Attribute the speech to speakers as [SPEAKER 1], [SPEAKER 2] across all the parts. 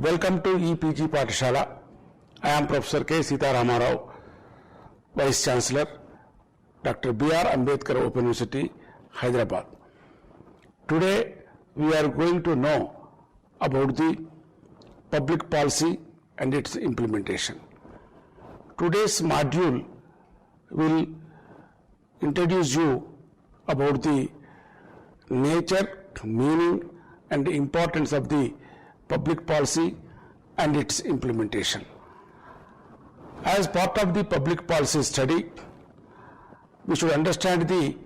[SPEAKER 1] Welcome to EPG Pathshala. I am Professor K. Sita Ramarao, Vice Chancellor, Dr. B.R. Ambedkar Open University, Hyderabad. Today we are going to know about the public policy and its implementation. Today's module will introduce you about the nature, meaning and importance of the public policy and its implementation. As part of the public policy study, we should understand the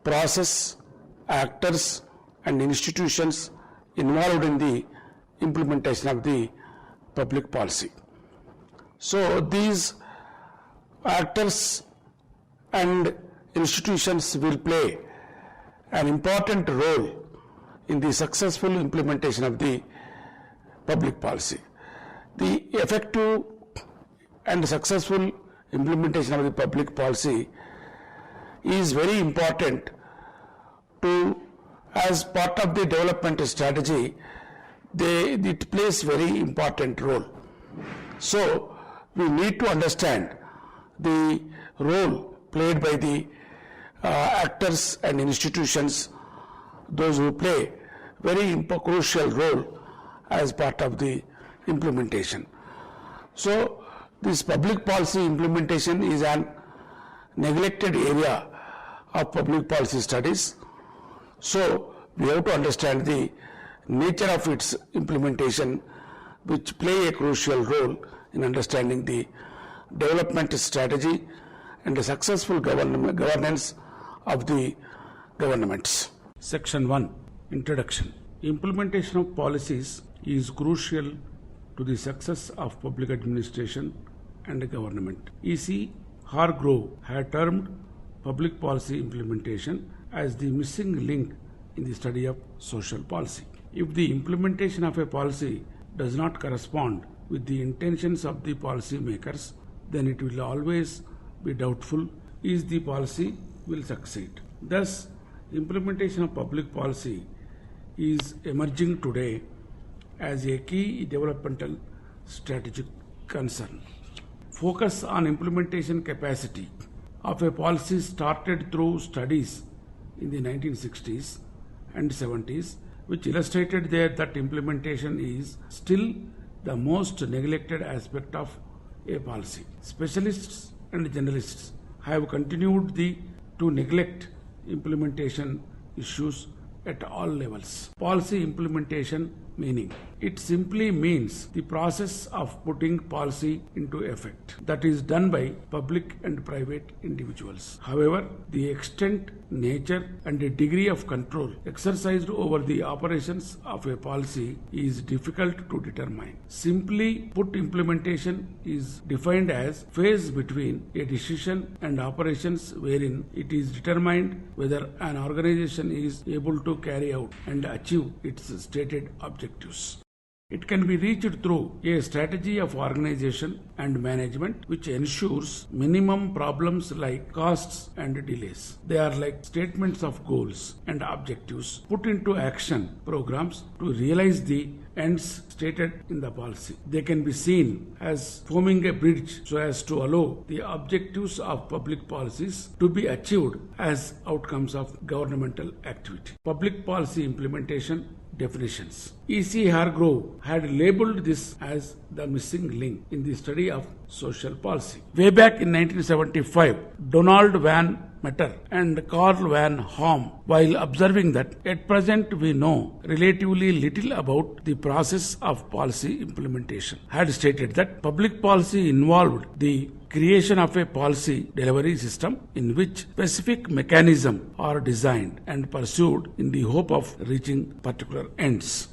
[SPEAKER 1] process, actors and institutions involved in the implementation of the public policy. So these actors and institutions will play an important role in the successful implementation of the public policy. The effective and successful implementation of the public policy is very important to, as part of the development strategy, it plays very important role. So we need to understand the role played by the actors and institutions, those who play very crucial role as part of the implementation. So this public policy implementation is an neglected area of public policy studies. So we have to understand the nature of its implementation, which play a crucial role in understanding the development strategy and the successful governance of the governments. Section 1, Introduction. Implementation of policies is crucial to the success of public administration and government. E.C. Hargrove had termed public policy implementation as the missing link in the study of social policy. If the implementation of a policy does not correspond with the intentions of the policy makers, then it will always be doubtful if the policy will succeed. Thus, implementation of public policy is emerging today as a key developmental strategic concern. Focus on implementation capacity of a policy started through studies in the 1960s and 70s, which illustrated that implementation is still the most neglected aspect of a policy. Specialists and generalists have continued to neglect implementation issues at all levels. Policy implementation meaning. It simply means the process of putting policy into effect that is done by public and private individuals. However, the extent, nature and the degree of control exercised over the operations of a policy is difficult to determine. Simply put, implementation is defined as phase between a decision and operations wherein it is determined whether an organization is able to carry out and achieve its stated objectives. It can be reached through a strategy of organization and management which ensures minimum problems like costs and delays. They are like statements of goals and objectives put into action programs to realize the ends stated in the policy. They can be seen as forming a bridge so as to allow the objectives of public policies to be achieved as outcomes of governmental activity. Public policy implementation definitions. E.C. Hargrove had labeled this as the missing link in the study of social policy. Way back in 1975, Donald Van Meter and Carl Van Holm, while observing that at present we know relatively little about the process of policy implementation, had stated that public policy involved the creation of a policy delivery system in which specific mechanisms are designed and pursued in the hope of reaching particular ends.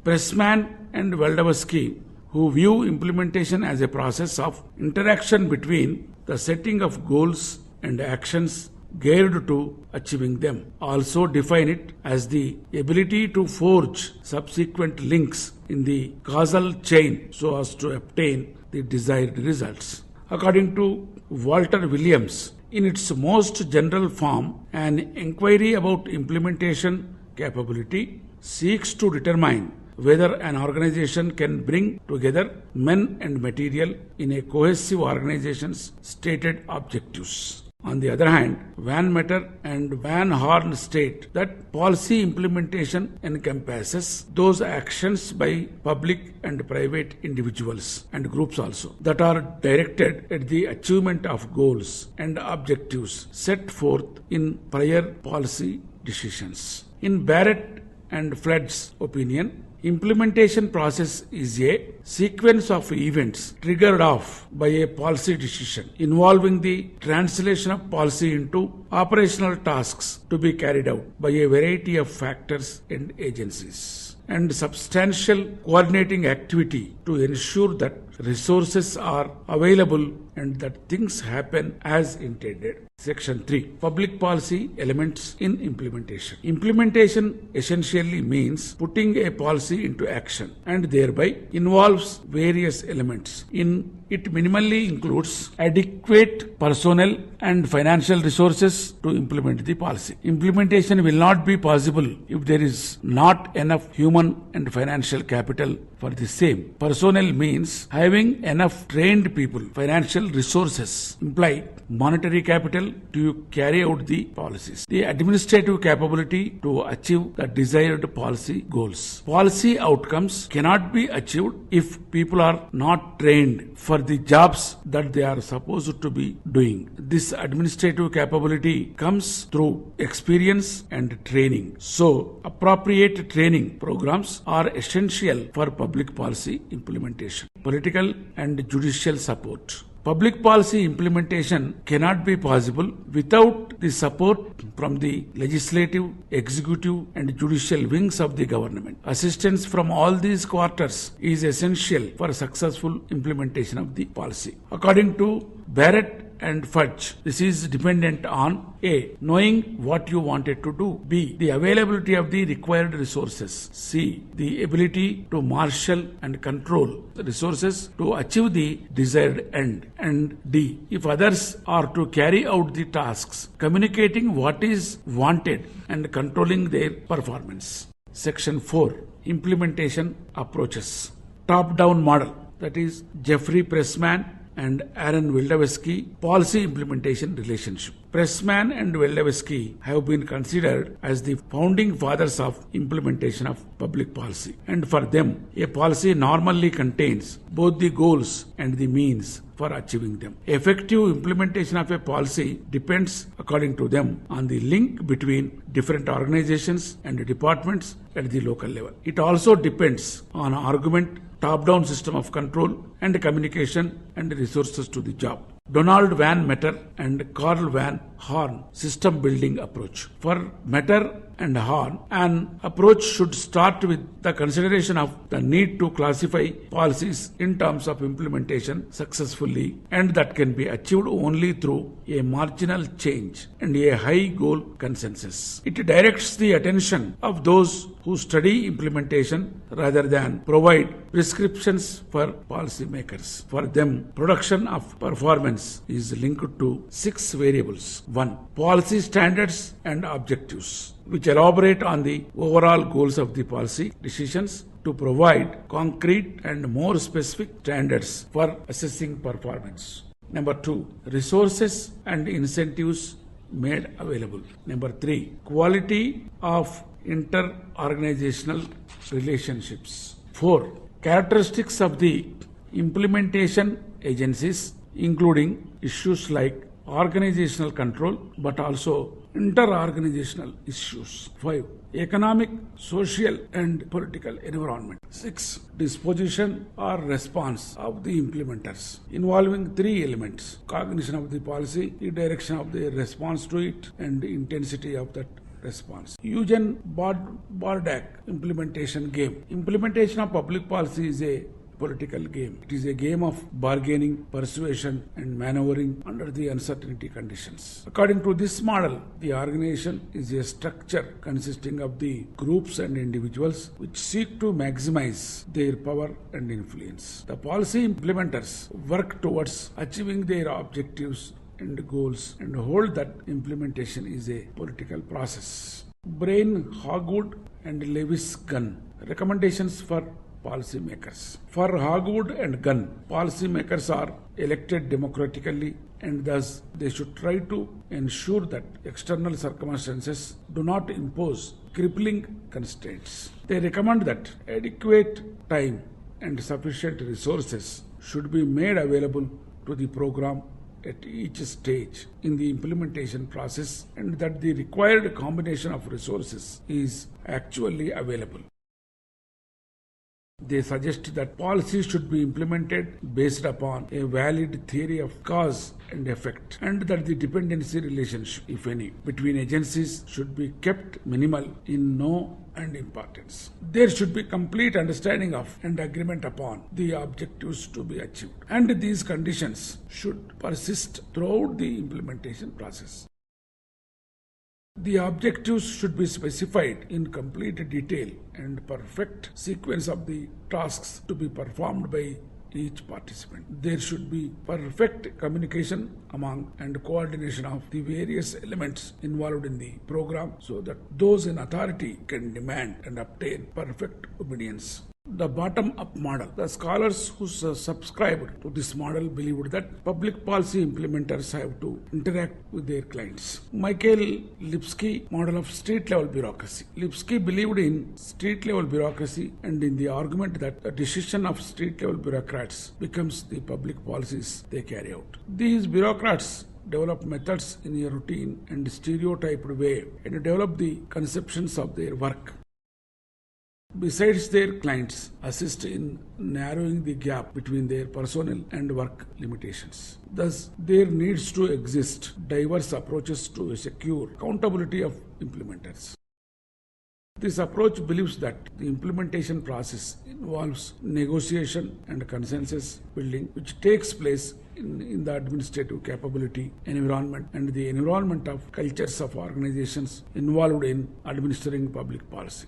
[SPEAKER 1] Pressman and Waldowski, who view implementation as a process of interaction between the setting of goals and actions geared to achieving them, also define it as the ability to forge subsequent links in the causal chain so as to obtain the desired results. According to Walter Williams, in its most general form, an inquiry about implementation capability seeks to determine whether an organization can bring together men and material in a cohesive organization's stated objectives. On the other hand, Van Meter and Van Horn state that policy implementation encompasses those actions by public and private individuals and groups also that are directed at the achievement of goals and objectives set forth in prior policy decisions. In Barrett and Flood's opinion, implementation process is a sequence of events triggered off by a policy decision involving the translation of policy into operational tasks to be carried out by a variety of factors and agencies, and substantial coordinating activity to ensure that resources are available and that things happen as intended. Section 3. Public policy elements in implementation. Implementation essentially means putting a policy into action and thereby involves various elements. It minimally includes adequate personnel and financial resources to implement the policy. Implementation will not be possible if there is not enough human and financial capital for the same. Personnel means having enough trained people. Financial resources imply monetary capital to carry out the policies. The administrative capability to achieve the desired policy goals. Policy outcomes cannot be achieved if people are not trained for the jobs that they are supposed to be doing. This administrative capability comes through experience and training. So, appropriate training programs are essential for public policy implementation. Political and judicial support. Public policy implementation cannot be possible without the support from the legislative, executive, and judicial wings of the government. Assistance from all these quarters is essential for successful implementation of the policy. According to Barrett and Fudge, this is dependent on A. Knowing what you wanted to do. B. The availability of the required resources. C. The ability to marshal and control the resources to achieve the desired end. And D. If others are to carry out the tasks, communicating what is wanted and controlling their performance. Section 4. Implementation approaches. Top-down model, that is Jeffrey Pressman and Aaron Wildavsky, policy implementation relationship. Pressman and Wildavsky have been considered as the founding fathers of implementation of public policy. And for them, a policy normally contains both the goals and the means for achieving them. Effective implementation of a policy depends, according to them, on the link between different organizations and departments at the local level. It also depends on argument, top-down system of control and communication and resources to the job. Donald Van Meter and Carl Van Horn system building approach. For Meter and Horn, an approach should start with the consideration of the need to classify policies in terms of implementation successfully, and that can be achieved only through a marginal change and a high goal consensus. It directs the attention of those who study implementation rather than provide prescriptions for policymakers. For them, production of performance is linked to 6 variables. 1. Policy standards and objectives, which elaborate on the overall goals of the policy decisions to provide concrete and more specific standards for assessing performance. Number 2. Resources and incentives made available. Number 3. Quality of inter-organizational relationships. 4. Characteristics of the implementation agencies, including issues like organizational control, but also inter-organizational issues. 5. Economic, social, and political environment. 6. Disposition or response of the implementers, involving 3 elements: cognition of the policy, the direction of the response to it, and the intensity of that response. Eugene Bardak implementation game. Implementation of public policy is a political game. It is a game of bargaining, persuasion, and maneuvering under the uncertainty conditions. According to this model, the organization is a structure consisting of the groups and individuals which seek to maximize their power and influence. The policy implementers work towards achieving their objectives and goals and hold that implementation is a political process.
[SPEAKER 2] Brain Hogwood and Lewis Gunn. Recommendations for policymakers. For Hogwood and Gunn, policymakers are elected democratically and thus they should try to ensure that external circumstances do not impose crippling constraints. They recommend that adequate time and sufficient resources should be made available to the program at each stage in the implementation process and that the required combination of resources is actually available. They suggest that policies should be implemented based upon a valid theory of cause and effect, and that the dependency relationship, if any, between agencies should be kept minimal in no and importance. There should be complete understanding of and agreement upon the objectives to be achieved, and these conditions should persist throughout the implementation process. The objectives should be specified in complete detail and perfect sequence of the tasks to be performed by each participant. There should be perfect communication among and coordination of the various elements involved in the program so that those in authority can demand and obtain perfect obedience. The bottom-up model. The scholars who subscribed to this model believed that public policy implementers have to interact with their clients. Michael Lipsky model of street-level bureaucracy. Lipsky believed in street-level bureaucracy and in the argument that the decision of street-level bureaucrats becomes the public policies they carry out. These bureaucrats develop methods in a routine and stereotyped way and develop the conceptions of their work. Besides, their clients assist in narrowing the gap between their personnel and work limitations. Thus, there needs to exist diverse approaches to secure accountability of implementers. This approach believes that the implementation process involves negotiation and consensus building, which takes place in the administrative capability environment and the environment of cultures of organizations involved in administering public policy.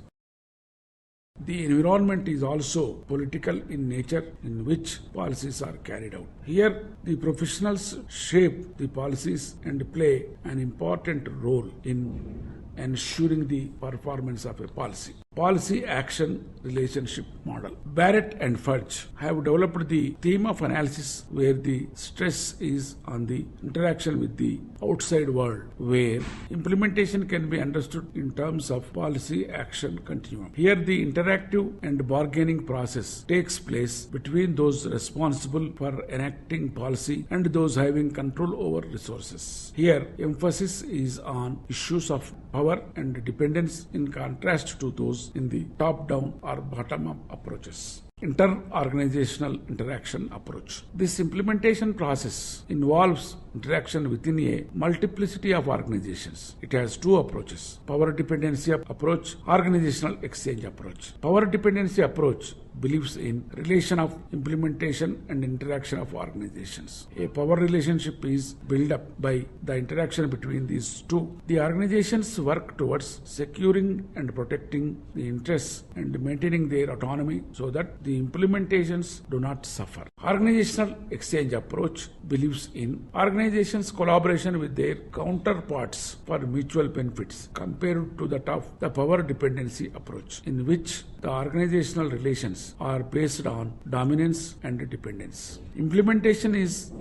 [SPEAKER 2] The environment is also political in nature in which policies are carried out. Here, the professionals shape the policies and play an important role in ensuring the performance of a policy. Policy action relationship model. Barrett and Fudge have developed the theme of analysis where the stress is on the interaction with the outside world, where implementation can be understood in terms of policy action continuum. Here, the interactive and bargaining process takes place between those responsible for enacting policy and those having control over resources. Here, emphasis is on issues of power and dependence in contrast to those in the top-down or bottom-up approaches. Inter-organizational interaction approach. This implementation process involves interaction within a multiplicity of organizations. It has two approaches: power dependency approach, organizational exchange approach. Power dependency approach believes in relation of implementation and interaction of organizations. A power relationship is built up by the interaction between these two. The organizations work towards securing and protecting the interests and maintaining their autonomy so that the implementations do not suffer. Organizational exchange approach believes in organizations' collaboration with their counterparts for mutual benefits compared to that of the power dependency approach, in which the organizational relations are based on dominance and dependence. Implementation is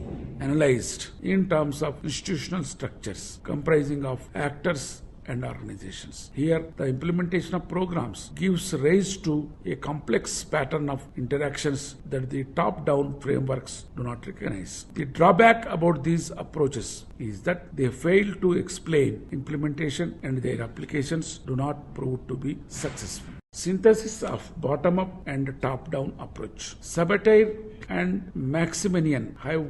[SPEAKER 2] analyzed in terms of institutional structures comprising of actors and organizations. Here, the implementation of programs gives rise to a complex pattern of interactions that the top-down frameworks do not recognize. The drawback about these approaches is that they fail to explain implementation and their applications do not prove to be successful. Synthesis of bottom-up and top-down approach. Sabatier and Maximinian have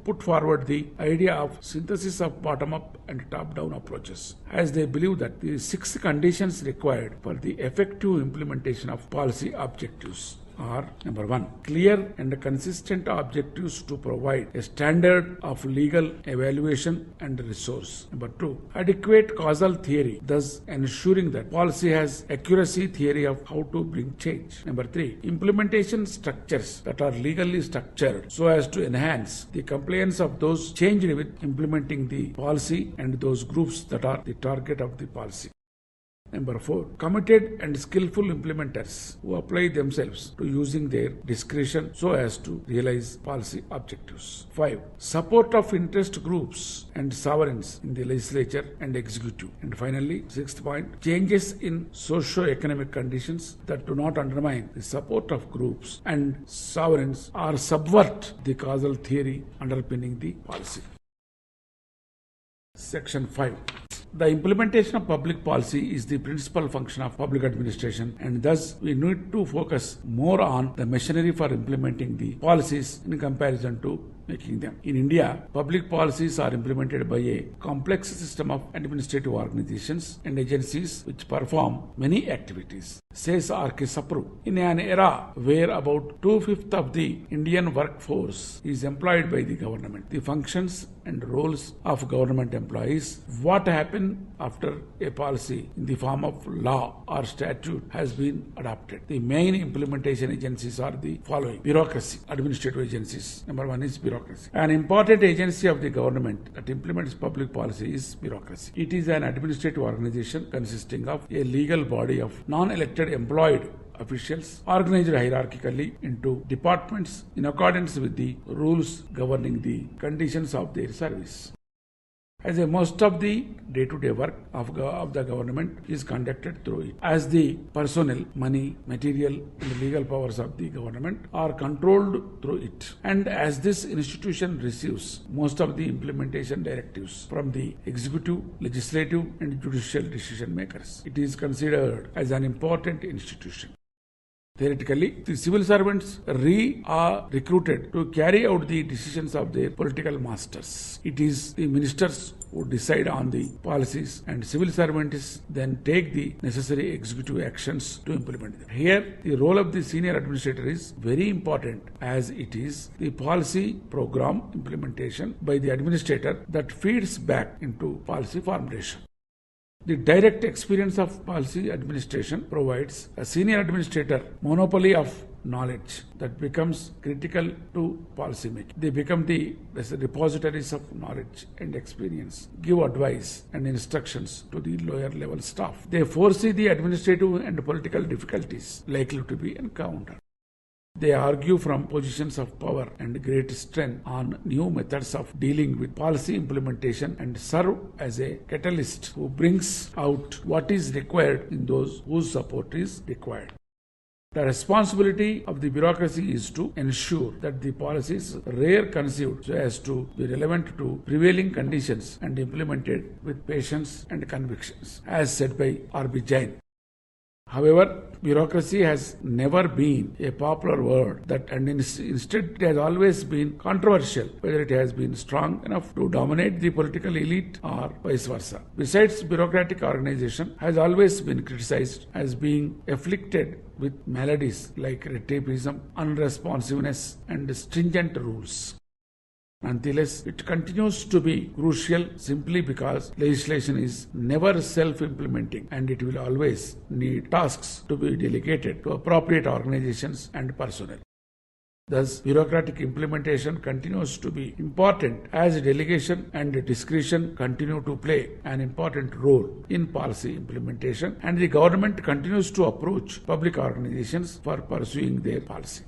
[SPEAKER 2] put forward the idea of synthesis of bottom-up and top-down approaches, as they believe that the 6 conditions required for the effective implementation of policy objectives are: number 1, clear and consistent objectives to provide a standard of legal evaluation and resource. Number 2, adequate causal theory, thus ensuring that policy has accuracy theory of how to bring change. Number 3, implementation structures that are legally structured so as to enhance the compliance of those changed with implementing the policy and those groups that are the target of the policy. Number 4, committed and skillful implementers who apply themselves to using their discretion so as to realize policy objectives. 5, support of interest groups and sovereigns in the legislature and executive. And finally, 6th point, changes in socio-economic conditions that do not undermine the support of groups and sovereigns or subvert the causal theory underpinning the policy. Section 5. The implementation of public policy is the principal function of public administration, and thus we need to focus more on the machinery for implementing the policies in comparison to making them. In India, public policies are implemented by a complex system of administrative organizations and agencies which perform many activities, says R.K. Sapru. In an era where about 2/5 of the Indian workforce is employed by the government, the functions and roles of government employees, what happened after a policy in the form of law or statute has been adopted. The main implementation agencies are the following: bureaucracy, administrative agencies. Number 1 is bureaucracy. An important agency of the government that implements public policy is bureaucracy. It is an administrative organization consisting of a legal body of non-elected employed officials organized hierarchically into departments in accordance with the rules governing the conditions of their service. As most of the day-to-day work of the government is conducted through it, as the personnel, money, material, and legal powers of the government are controlled through it, and as this institution receives most of the implementation directives from the executive, legislative, and judicial decision makers, it is considered as an important institution. Theoretically, the civil servants are recruited to carry out the decisions of their political masters. It is the ministers who decide on the policies, and civil servants then take the necessary executive actions to implement them. Here, the role of the senior administrator is very important, as it is the policy program implementation by the administrator that feeds back into policy formulation. The direct experience of policy administration provides a senior administrator monopoly of knowledge that becomes critical to policy making. They become the repositories of knowledge and experience, give advice and instructions to the lower level staff. They foresee the administrative and political difficulties likely to be encountered. They argue from positions of power and great strength on new methods of dealing with policy implementation and serve as a catalyst who brings out what is required in those whose support is required. The responsibility of the bureaucracy is to ensure that the policies are conceived so as to be relevant to prevailing conditions and implemented with patience and convictions, as said by R.B. Jain. However, bureaucracy has never been a popular word and instead it has always been controversial whether it has been strong enough to dominate the political elite or vice versa. Besides, bureaucratic organization has always been criticized as being afflicted with maladies like red tapeism, unresponsiveness, and stringent rules. Nonetheless, it continues to be crucial simply because legislation is never self-implementing and it will always need tasks to be delegated to appropriate organizations and personnel. Thus, bureaucratic implementation continues to be important as delegation and discretion continue to play an important role in policy implementation, and the government continues to approach public organizations for pursuing their policy.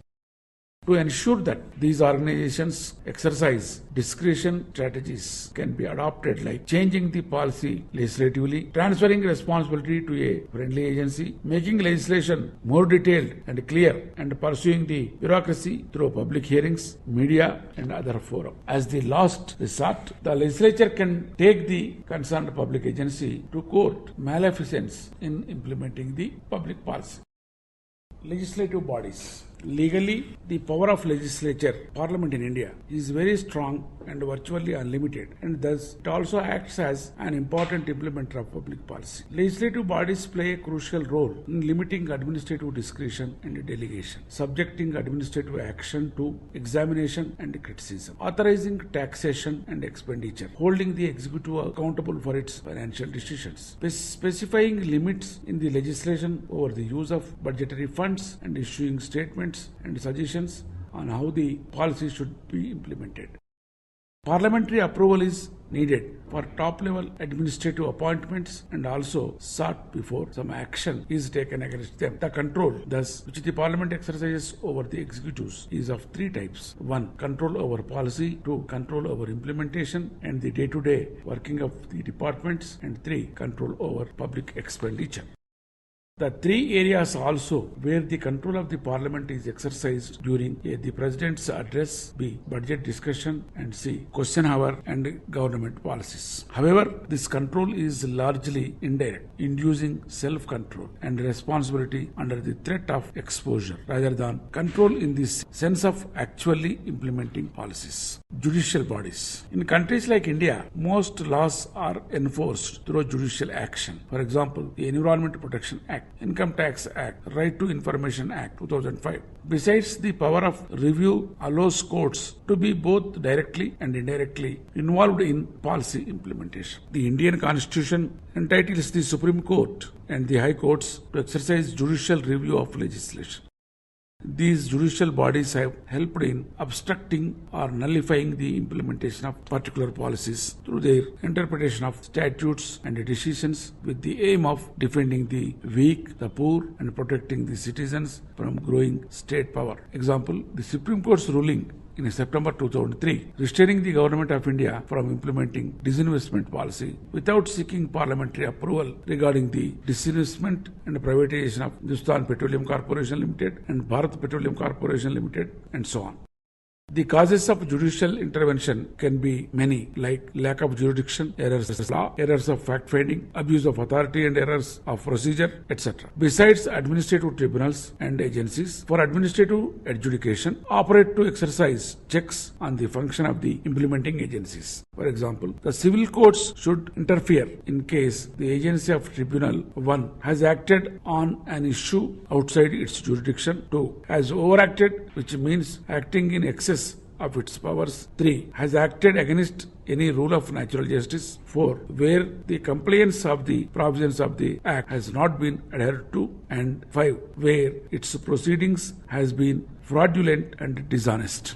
[SPEAKER 2] To ensure that these organizations exercise discretion, strategies can be adopted like changing the policy legislatively, transferring responsibility to a friendly agency, making legislation more detailed and clear, and pursuing the bureaucracy through public hearings, media, and other fora. As the last resort, the legislature can take the concerned public agency to court malfeasance in implementing the public policy. Legislative bodies. Legally, the power of legislature, Parliament in India, is very strong and virtually unlimited, and thus it also acts as an important implementer of public policy. Legislative bodies play a crucial role in limiting administrative discretion and delegation, subjecting administrative action to examination and criticism, authorizing taxation and expenditure, holding the executive accountable for its financial decisions, specifying limits in the legislation over the use of budgetary funds, and issuing statements and suggestions on how the policy should be implemented. Parliamentary approval is needed for top-level administrative appointments and also sought before some action is taken against them. The control, thus, which the Parliament exercises over the executives is of three types. 1. Control over policy. 2. Control over implementation and the day-to-day working of the departments. And 3. Control over public expenditure. The three areas also where the control of the Parliament is exercised during A. the President's address, B. Budget discussion, and C. Question hour and government policies. However, this control is largely indirect, inducing self-control and responsibility under the threat of exposure rather than control in the sense of actually implementing policies. Judicial bodies. In countries like India, most laws are enforced through judicial action. For example, the Environment Protection Act, Income Tax Act, Right to Information Act 2005. Besides, the power of review allows courts to be both directly and indirectly involved in policy implementation. The Indian Constitution entitles the Supreme Court and the High Courts to exercise judicial review of legislation. These judicial bodies have helped in obstructing or nullifying the implementation of particular policies through their interpretation of statutes and decisions with the aim of defending the weak, the poor, and protecting the citizens from growing state power. Example, the Supreme Court's ruling in September 2003, restraining the Government of India from implementing disinvestment policy without seeking parliamentary approval regarding the disinvestment and privatization of Hindustan Petroleum Corporation Limited and Bharat Petroleum Corporation Limited, and so on. The causes of judicial intervention can be many, like lack of jurisdiction, errors of law, errors of fact-finding, abuse of authority and errors of procedure, etc. Besides, administrative tribunals and agencies for administrative adjudication operate to exercise checks on the function of the implementing agencies. For example, the civil courts should interfere in case the agency of Tribunal 1 has acted on an issue outside its jurisdiction. 2. Has overacted, which means acting in excess of its powers. 3. Has acted against any rule of natural justice. 4. Where the compliance of the provisions of the Act has not been adhered to. And 5. Where its proceedings has been fraudulent and dishonest.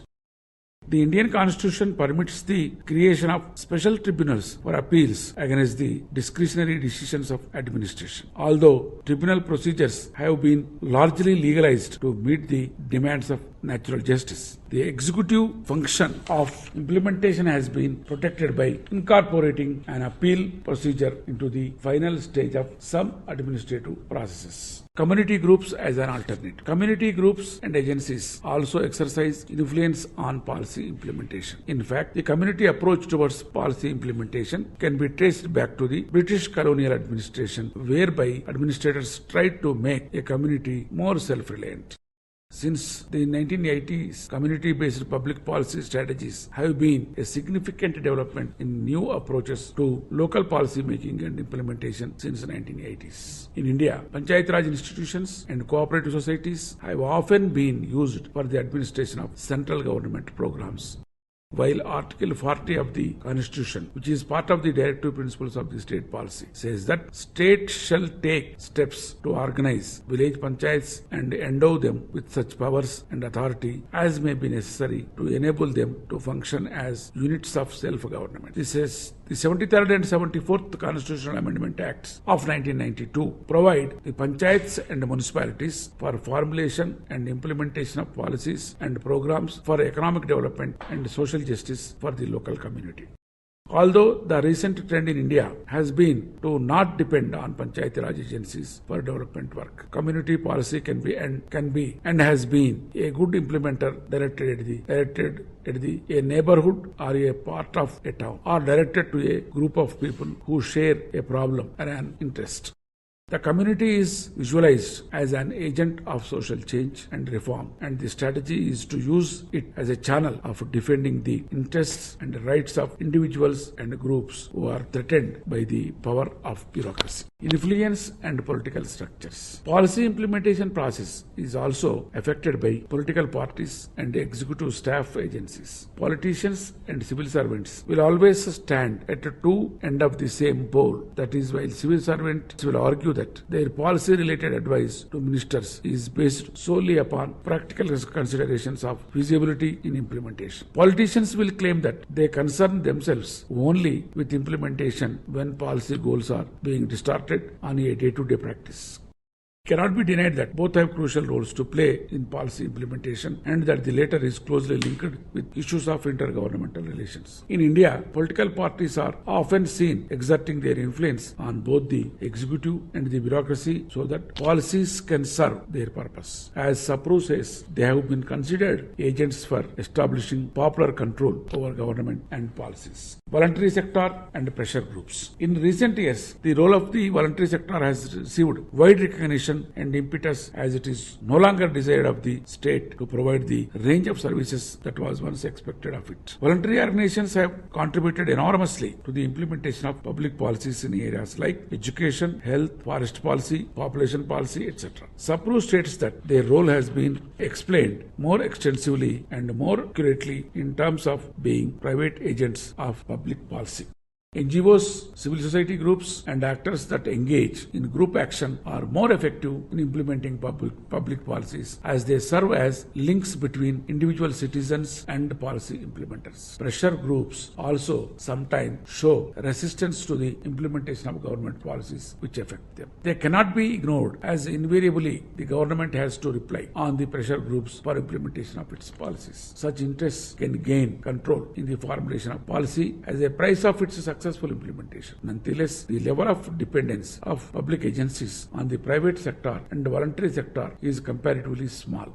[SPEAKER 2] The Indian Constitution permits the creation of special tribunals for appeals against the discretionary decisions of administration. Although tribunal procedures have been largely legalized to meet the demands of natural justice, the executive function of implementation has been protected by incorporating an appeal procedure into the final stage of some administrative processes. Community groups as an alternative. Community groups and agencies also exercise influence on policy implementation. In fact, the community approach towards policy implementation can be traced back to the British colonial administration, whereby administrators tried to make a community more self-reliant. Since the 1980s, community-based public policy strategies have been a significant development in new approaches to local policy making and implementation since the 1980s. In India, Panchayat Raj institutions and cooperative societies have often been used for the administration of central government programs. While Article 40 of the Constitution, which is part of the directive principles of the state policy, says that state shall take steps to organize village panchayats and endow them with such powers and authority as may be necessary to enable them to function as units of self-government. This is the 73rd and 74th Constitutional Amendment Acts of 1992 provide the panchayats and municipalities for formulation and implementation of policies and programs for economic development and social justice for the local community. Although the recent trend in India has been to not depend on Panchayat Raj agencies for development work, community policy can be and has been a good implementer directed at a neighborhood or a part of a town, or directed to a group of people who share a problem and an interest. The community is visualized as an agent of social change and reform, and the strategy is to use it as a channel of defending the interests and rights of individuals and groups who are threatened by the power of bureaucracy. Influence and political structures. Policy implementation process is also affected by political parties and executive staff agencies. Politicians and civil servants will always stand at two ends of the same pole. That is, while civil servants will argue that their policy-related advice to ministers is based solely upon practical considerations of feasibility in implementation. Politicians will claim that they concern themselves only with implementation when policy goals are being distorted on a day-to-day practice. Cannot be denied that both have crucial roles to play in policy implementation and that the latter is closely linked with issues of intergovernmental relations. In India, political parties are often seen exerting their influence on both the executive and the bureaucracy so that policies can serve their purpose. As Sapru says, they have been considered agents for establishing popular control over government and policies. Voluntary sector and pressure groups. In recent years, the role of the voluntary sector has received wide recognition and impetus as it is no longer desired of the state to provide the range of services that was once expected of it. Voluntary organizations have contributed enormously to the implementation of public policies in areas like education, health, forest policy, population policy, etc. Sapru states that their role has been explained more extensively and more accurately in terms of being private agents of public policy. NGOs, civil society groups, and actors that engage in group action are more effective in implementing public policies as they serve as links between individual citizens and policy implementers. Pressure groups also sometimes show resistance to the implementation of government policies which affect them. They cannot be ignored as invariably the government has to reply on the pressure groups for implementation of its policies. Such interests can gain control in the formulation of policy as a price of its successful implementation. Nonetheless, the level of dependence of public agencies on the private sector and the voluntary sector is comparatively small.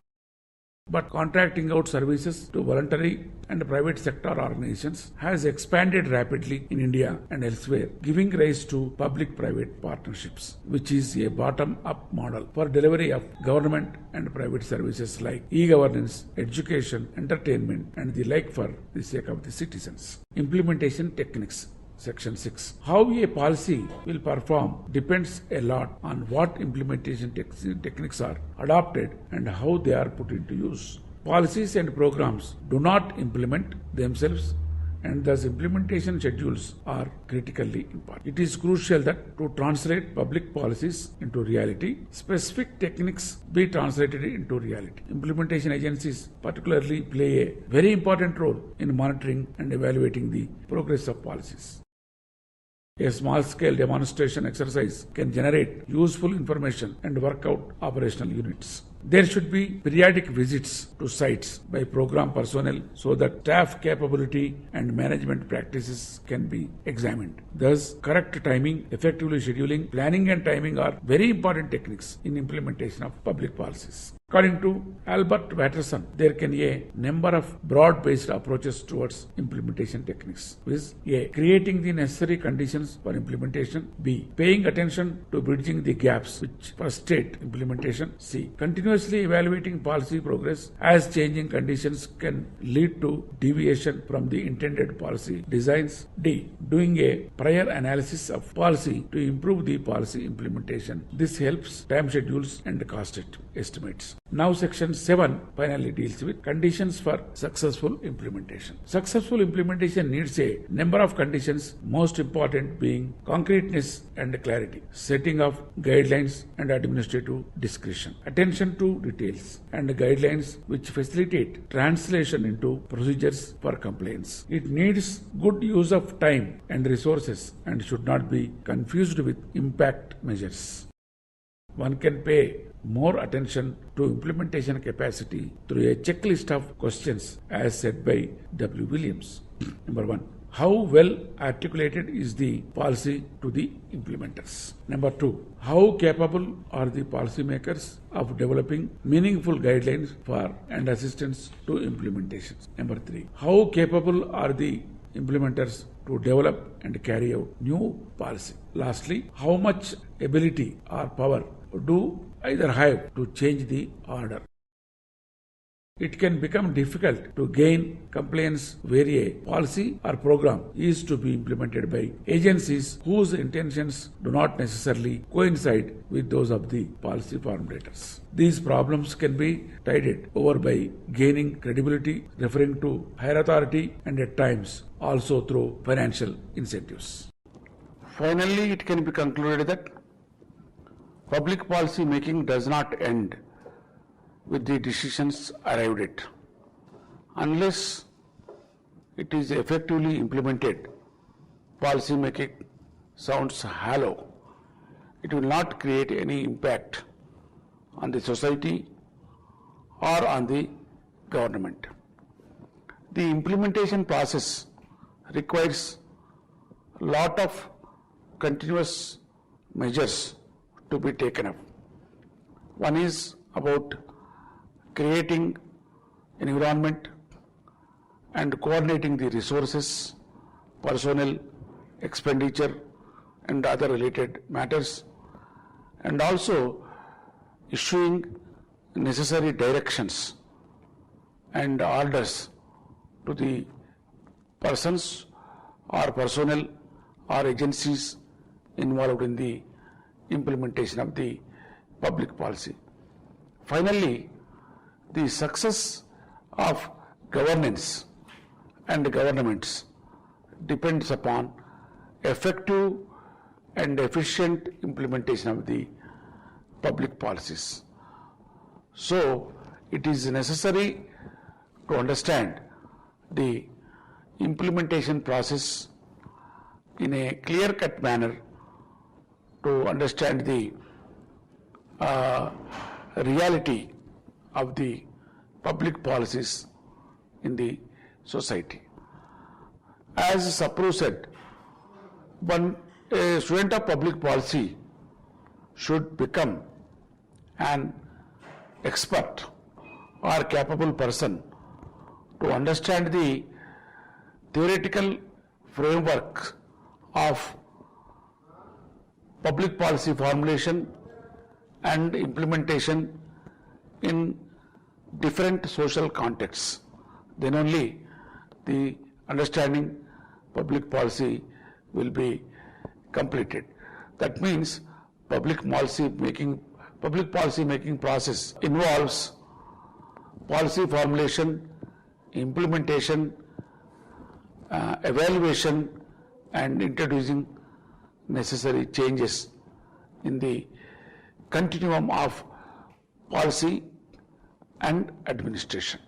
[SPEAKER 2] But contracting out services to voluntary and private sector organizations has expanded rapidly in India and elsewhere, giving rise to public-private partnerships, which is a bottom-up model for delivery of government and private services like e-governance, education, entertainment, and the like for the sake of the citizens. Implementation techniques. Section 6. How a policy will perform depends a lot on what implementation techniques are adopted and how they are put into use. Policies and programs do not implement themselves, and thus implementation schedules are critically important. It is crucial that to translate public policies into reality, specific techniques be translated into reality. Implementation agencies particularly play a very important role in monitoring and evaluating the progress of policies. A small-scale demonstration exercise can generate useful information and work out operational units. There should be periodic visits to sites by program personnel so that staff capability and management practices can be examined. Thus, correct timing, effectively scheduling, planning and timing are very important techniques in implementation of public policies. According to Albert Watterson, there can be a number of broad-based approaches towards implementation techniques. Viz. A. Creating the necessary conditions for implementation. B. Paying attention to bridging the gaps which frustrate implementation. C. Continuously evaluating policy progress as changing conditions can lead to deviation from the intended policy designs. D. Doing a prior analysis of policy to improve the policy implementation. This helps time schedules and cost estimates. Now section 7 finally deals with conditions for successful implementation. Successful implementation needs a number of conditions, most important being concreteness and clarity, setting of guidelines and administrative discretion, attention to details, and guidelines which facilitate translation into procedures for compliance. It needs good use of time and resources and should not be confused with impact measures. One can pay more attention to implementation capacity through a checklist of questions as said by W. Williams. Number 1. How well articulated is the policy to the implementers? Number 2. How capable are the policymakers of developing meaningful guidelines for and assistance to implementation? Number 3. How capable are the implementers to develop and carry out new policy? Lastly, how much ability or power do either have to change the order? It can become difficult to gain compliance where a policy or program is to be implemented by agencies whose intentions do not necessarily coincide with those of the policy formulators. These problems can be tided over by gaining credibility, referring to higher authority, and at times also through financial incentives.
[SPEAKER 1] Finally, it can be concluded that Public policy making does not end with the decisions arrived at. Unless it is effectively implemented, policy making sounds hollow. It will not create any impact on the society or on the government. The implementation process requires a lot of continuous measures to be taken up. One is about creating an environment and coordinating the resources, personnel, expenditure, and other related matters, and also issuing necessary directions and orders to the persons or personnel or agencies involved in the implementation of the public policy. Finally, the success of governance and governments depends upon effective and efficient implementation of the public policies. So, it is necessary to understand the implementation process in a clear-cut manner to understand the reality of the public policies in the society. As Sapru said, a student of public policy should become an expert or capable person to understand the theoretical framework of public policy formulation and implementation in different social contexts. Then only the understanding public policy will be completed. That means public policy making process involves policy formulation, implementation, evaluation, and introducing necessary changes in the continuum of policy and administration.